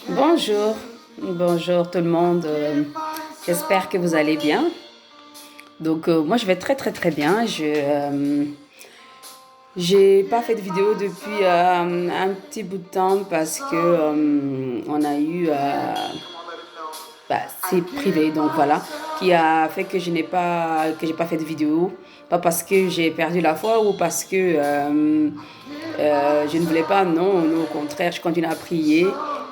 Bonjour, bonjour tout le monde. J'espère que vous allez bien. Moi je vais très très très bien. J'ai pas fait de vidéo depuis un petit bout de temps parce que on a eu c'est privé, donc voilà, qui a fait que j'ai pas fait de vidéo, pas parce que j'ai perdu la foi ou parce que je ne voulais pas, non, non, au contraire, je continue à prier.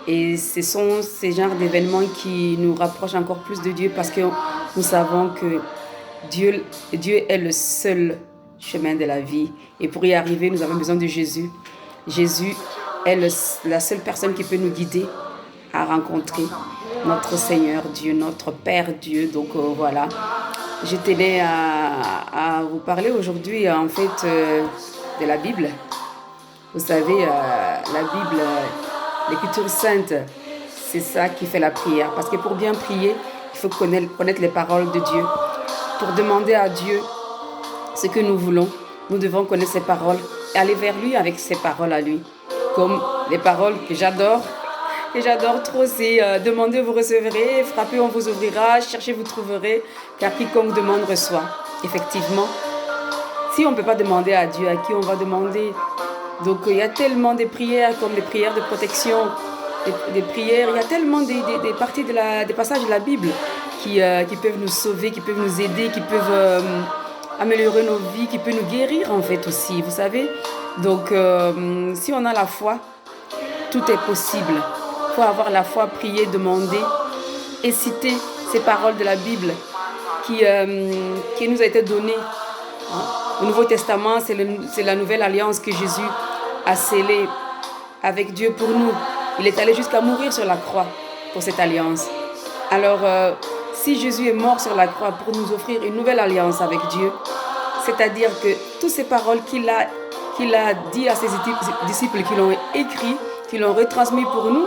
Et ce sont ces genres d'événements qui nous rapprochent encore plus de Dieu parce que nous savons que Dieu est le seul chemin de la vie. Et pour y arriver, nous avons besoin de Jésus. Jésus est la seule personne qui peut nous guider à rencontrer notre Seigneur Dieu, notre Père Dieu. Voilà, je tenais à vous parler aujourd'hui de la Bible. Vous savez, la Bible, l'Écriture sainte, c'est ça qui fait la prière. Parce que pour bien prier, il faut connaître les paroles de Dieu. Pour demander à Dieu ce que nous voulons, nous devons connaître ses paroles et aller vers lui avec ses paroles à lui. Comme les paroles que j'adore trop, c'est demandez, vous recevrez, frappez, on vous ouvrira, cherchez, vous trouverez, car quiconque demande reçoit. Effectivement, si on ne peut pas demander à Dieu, à qui on va demander? Donc il y a tellement de prières, comme des prières de protection, des prières, il y a tellement des parties des passages de la Bible qui peuvent nous sauver, qui peuvent nous aider, qui peuvent améliorer nos vies, qui peuvent nous guérir en fait aussi, vous savez. Si on a la foi, tout est possible. Il faut avoir la foi, prier, demander et citer ces paroles de la Bible qui nous a été donnée. Au Nouveau Testament, c'est la nouvelle alliance que Jésus a scellée avec Dieu pour nous. Il est allé jusqu'à mourir sur la croix pour cette alliance. Alors, si Jésus est mort sur la croix pour nous offrir une nouvelle alliance avec Dieu, c'est-à-dire que toutes ces paroles qu'il a dit à ses disciples, qui l'ont écrit, qui l'ont retransmis pour nous,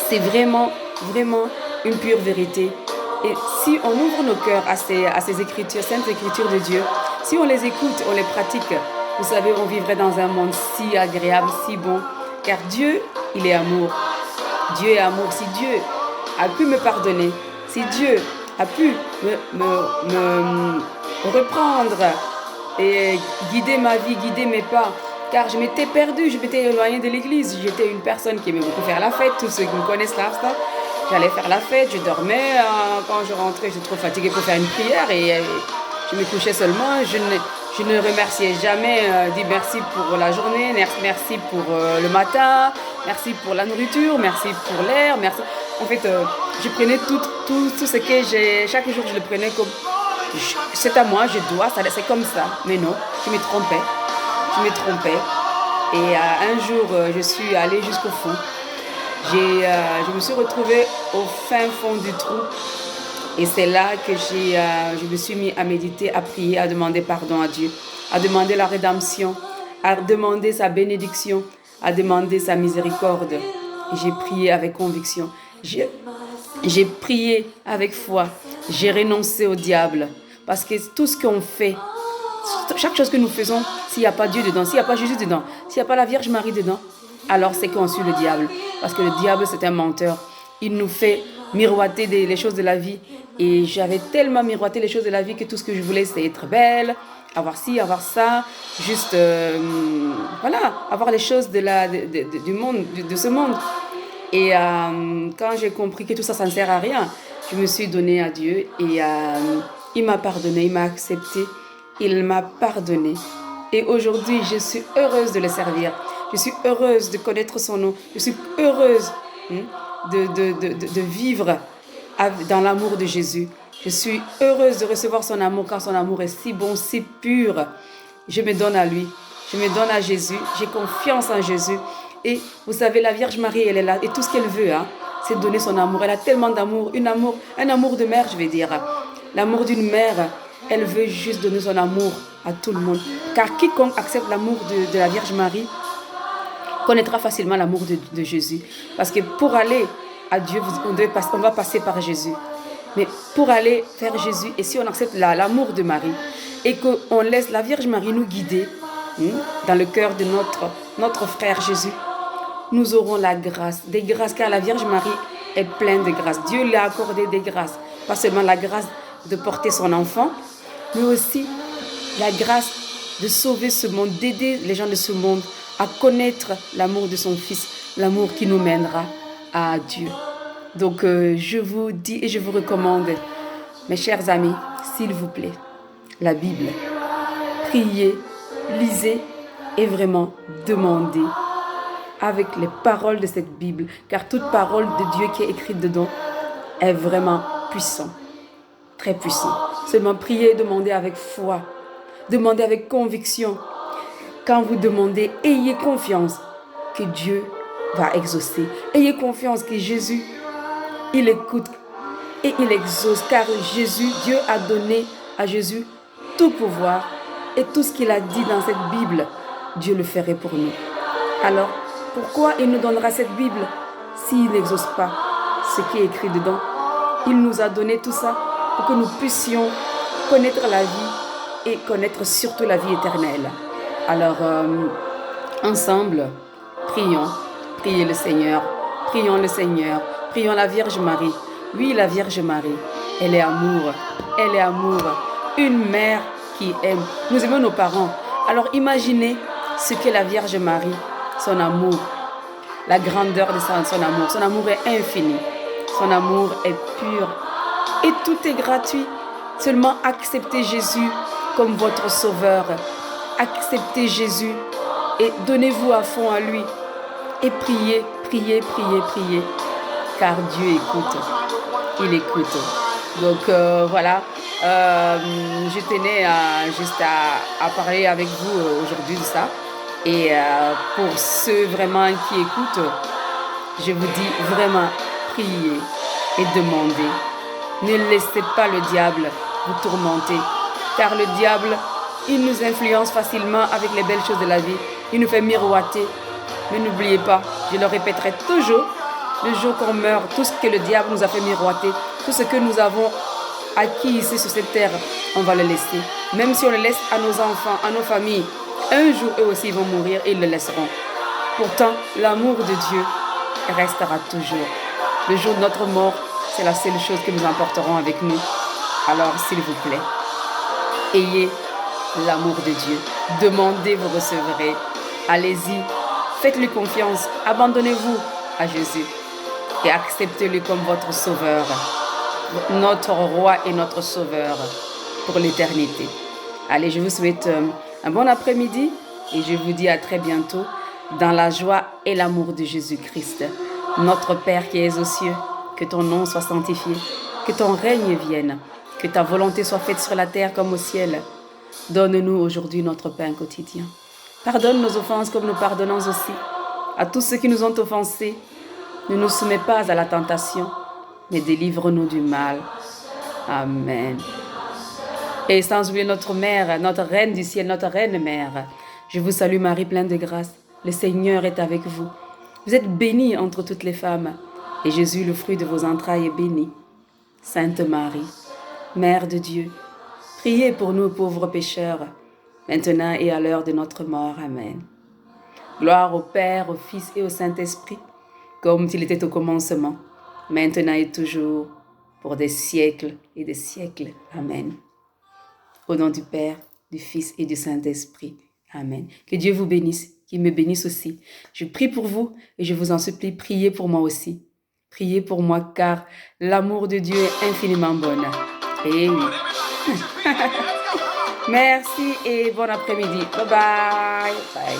c'est vraiment, vraiment une pure vérité. Et si on ouvre nos cœurs à ces écritures, saintes écritures de Dieu, si on les écoute, on les pratique, vous savez, on vivrait dans un monde si agréable, si bon. Car Dieu, il est amour. Dieu est amour. Si Dieu a pu me pardonner, si Dieu a pu me reprendre et guider ma vie, guider mes pas, car je m'étais perdue, je m'étais éloignée de l'église. J'étais une personne qui aimait beaucoup faire la fête. Tous ceux qui me connaissent là, j'allais faire la fête, je dormais. Quand je rentrais, j'étais trop fatiguée pour faire une prière et je me couchais seulement. Je ne remerciais jamais, dit merci pour la journée, merci pour le matin, merci pour la nourriture, merci pour l'air, merci. En fait, je prenais tout ce que j'ai. Chaque jour, je le prenais comme c'est à moi, je dois, c'est comme ça. Mais non, je me trompais. Et un jour, je suis allée jusqu'au fond. Je me suis retrouvée au fin fond du trou. Et c'est là que je me suis mis à méditer, à prier, à demander pardon à Dieu, à demander la rédemption, à demander sa bénédiction, à demander sa miséricorde. Et j'ai prié avec conviction. J'ai prié avec foi. J'ai renoncé au diable. Parce que tout ce qu'on fait, chaque chose que nous faisons, s'il n'y a pas Dieu dedans, s'il n'y a pas Jésus dedans, s'il n'y a pas la Vierge Marie dedans, alors c'est qu'on suit le diable. Parce que le diable, c'est un menteur. Il nous fait miroiter les choses de la vie. Et j'avais tellement miroité les choses de la vie que tout ce que je voulais, c'était être belle, avoir ci, avoir ça, juste, voilà, avoir les choses du monde, de ce monde. Et quand j'ai compris que tout ça, ça ne sert à rien, je me suis donnée à Dieu et il m'a pardonné, il m'a accepté, il m'a pardonné. Et aujourd'hui, je suis heureuse de le servir. Je suis heureuse de connaître son nom. Je suis heureuse de vivre dans l'amour de Jésus. Je suis heureuse de recevoir son amour car son amour est si bon, si pur. Je me donne à lui. Je me donne à Jésus. J'ai confiance en Jésus. Et vous savez, la Vierge Marie, elle est là. Et tout ce qu'elle veut, c'est donner son amour. Elle a tellement d'amour. Un amour de mère, je vais dire. L'amour d'une mère. Elle veut juste donner son amour à tout le monde. Car quiconque accepte l'amour de la Vierge Marie connaîtra facilement l'amour de Jésus. Parce que pour aller à Dieu, on va passer par Jésus. Mais pour aller vers Jésus, et si on accepte l'amour de Marie, et qu'on laisse la Vierge Marie nous guider dans le cœur de notre frère Jésus, nous aurons la grâce, des grâces, car la Vierge Marie est pleine de grâce. Dieu lui a accordé des grâces, pas seulement la grâce de porter son enfant, mais aussi la grâce de sauver ce monde, d'aider les gens de ce monde à connaître l'amour de son Fils, l'amour qui nous mènera à Dieu. Donc, je vous dis et je vous recommande, mes chers amis, s'il vous plaît, la Bible, priez, lisez et vraiment demandez avec les paroles de cette Bible, car toute parole de Dieu qui est écrite dedans est vraiment puissante, très puissant. Seulement priez et demandez avec foi, demandez avec conviction. Quand vous demandez, ayez confiance que Dieu va exaucer. Ayez confiance que Jésus, il écoute et il exauce, car Dieu a donné à Jésus tout pouvoir et tout ce qu'il a dit dans cette Bible, Dieu le ferait pour nous. Alors, pourquoi il nous donnera cette Bible s'il n'exauce pas ce qui est écrit dedans? Il nous a donné tout ça pour que nous puissions connaître la vie et connaître surtout la vie éternelle. Alors, ensemble, prions le Seigneur, prions le Seigneur, prions la Vierge Marie. Oui, la Vierge Marie, elle est amour, une mère qui aime. Nous aimons nos parents. Alors imaginez ce qu'est la Vierge Marie, son amour, la grandeur de son amour. Son amour est infini, son amour est pur et tout est gratuit. Seulement acceptez Jésus comme votre sauveur. Acceptez Jésus et donnez-vous à fond à lui. Et priez, car Dieu écoute. Il écoute. Donc voilà, je tenais juste à parler avec vous aujourd'hui de ça. Et pour ceux vraiment qui écoutent, je vous dis vraiment, priez et demandez. Ne laissez pas le diable vous tourmenter, car le diable, il nous influence facilement avec les belles choses de la vie. Il nous fait miroiter. Mais n'oubliez pas, je le répéterai toujours, le jour qu'on meurt, tout ce que le diable nous a fait miroiter, tout ce que nous avons acquis ici sur cette terre, on va le laisser. Même si on le laisse à nos enfants, à nos familles, un jour eux aussi vont mourir et ils le laisseront. Pourtant, l'amour de Dieu restera toujours. Le jour de notre mort, c'est la seule chose que nous emporterons avec nous. Alors, s'il vous plaît, ayez l'amour de Dieu. Demandez, vous recevrez. Allez-y, faites-lui confiance. Abandonnez-vous à Jésus et acceptez-le comme votre sauveur, notre roi et notre sauveur pour l'éternité. Allez, je vous souhaite un bon après-midi et je vous dis à très bientôt dans la joie et l'amour de Jésus-Christ. Notre Père qui es aux cieux, que ton nom soit sanctifié, que ton règne vienne, que ta volonté soit faite sur la terre comme au ciel. Donne-nous aujourd'hui notre pain quotidien. Pardonne nos offenses comme nous pardonnons aussi à tous ceux qui nous ont offensés. Ne nous soumets pas à la tentation, mais délivre-nous du mal. Amen. Et sans oublier notre mère, notre reine du ciel, notre reine mère. Je vous salue Marie, pleine de grâce. Le Seigneur est avec vous. Vous êtes bénie entre toutes les femmes. Et Jésus, le fruit de vos entrailles, est béni. Sainte Marie, Mère de Dieu, priez pour nous pauvres pécheurs, maintenant et à l'heure de notre mort. Amen. Gloire au Père, au Fils et au Saint-Esprit, comme il était au commencement, maintenant et toujours, pour des siècles et des siècles. Amen. Au nom du Père, du Fils et du Saint-Esprit. Amen. Que Dieu vous bénisse, qu'il me bénisse aussi. Je prie pour vous et je vous en supplie, priez pour moi aussi. Priez pour moi car l'amour de Dieu est infiniment bon. Et oui. Merci et bon après-midi. Bye bye. Bye.